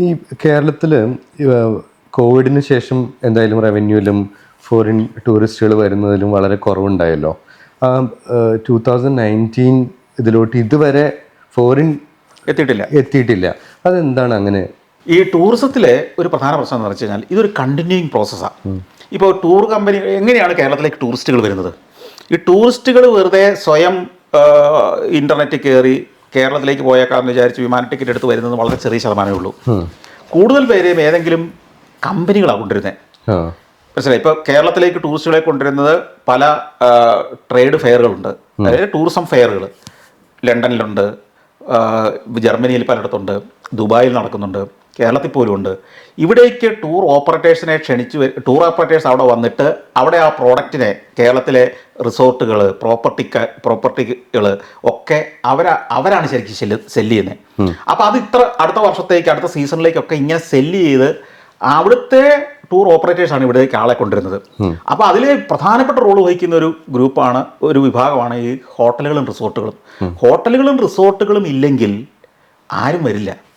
ഈ കേരളത്തിൽ കോവിഡിന് ശേഷം എന്തായാലും റവന്യൂവിലും ഫോറിൻ ടൂറിസ്റ്റുകൾ വരുന്നതിലും വളരെ കുറവുണ്ടായല്ലോ. 2019 ഇതിലോട്ട് ഇതുവരെ ഫോറിൻ എത്തിയിട്ടില്ല. അതെന്താണ് അങ്ങനെ? ഈ ടൂറിസത്തിലെ ഒരു പ്രധാന പ്രശ്നം എന്ന് വെച്ച് കഴിഞ്ഞാൽ ഇതൊരു കണ്ടിന്യൂയിങ് പ്രോസസ്സാണ്. ഇപ്പോൾ ടൂർ കമ്പനി എങ്ങനെയാണ് കേരളത്തിലേക്ക് ടൂറിസ്റ്റുകൾ വരുന്നത്? ഈ ടൂറിസ്റ്റുകൾ വെറുതെ സ്വയം ഇൻ്റർനെറ്റിൽ കയറി കേരളത്തിലേക്ക് പോയേക്കാമെന്ന് വിചാരിച്ച് വിമാന ടിക്കറ്റ് എടുത്ത് വരുന്നത് വളരെ ചെറിയ ശതമാനമേ ഉള്ളൂ. കൂടുതൽ പേരെയും ഏതെങ്കിലും കമ്പനികളാണ് കൊണ്ടുവരുന്നത്. മനസ്സിലായി? ഇപ്പോൾ കേരളത്തിലേക്ക് ടൂറിസ്റ്റുകളെ കൊണ്ടുവരുന്നത് പല ട്രേഡ് ഫെയറുകളുണ്ട്, അതായത് ടൂറിസം ഫെയറുകൾ. ലണ്ടനിലുണ്ട്, ജർമ്മനിയിൽ പലയിടത്തുണ്ട്, ദുബായിൽ നടക്കുന്നുണ്ട്, കേരളത്തിൽ പോലും ഉണ്ട്. ഇവിടേക്ക് ടൂർ ഓപ്പറേറ്റേഴ്സിനെ ടൂർ ഓപ്പറേറ്റേഴ്സ് അവിടെ വന്നിട്ട് അവിടെ ആ പ്രോഡക്റ്റിനെ കേരളത്തിലെ റിസോർട്ടുകൾ, പ്രോപ്പർട്ടികൾ ഒക്കെ അവരാണ് ശരിക്കും സെല്ല് ചെയ്യുന്നത്. അപ്പോൾ അത് അടുത്ത വർഷത്തേക്ക്, അടുത്ത സീസണിലേക്കൊക്കെ ഇങ്ങനെ സെല്ല് ചെയ്ത് അവിടുത്തെ ടൂർ ഓപ്പറേറ്റേഴ്സാണ് ഇവിടേക്ക് ആളെ കൊണ്ടുവരുന്നത്. അപ്പോൾ അതിൽ പ്രധാനപ്പെട്ട റോൾ വഹിക്കുന്ന ഒരു വിഭാഗമാണ് ഈ ഹോട്ടലുകളും റിസോർട്ടുകളും. ഹോട്ടലുകളും റിസോർട്ടുകളും ഇല്ലെങ്കിൽ ആരും വരില്ല.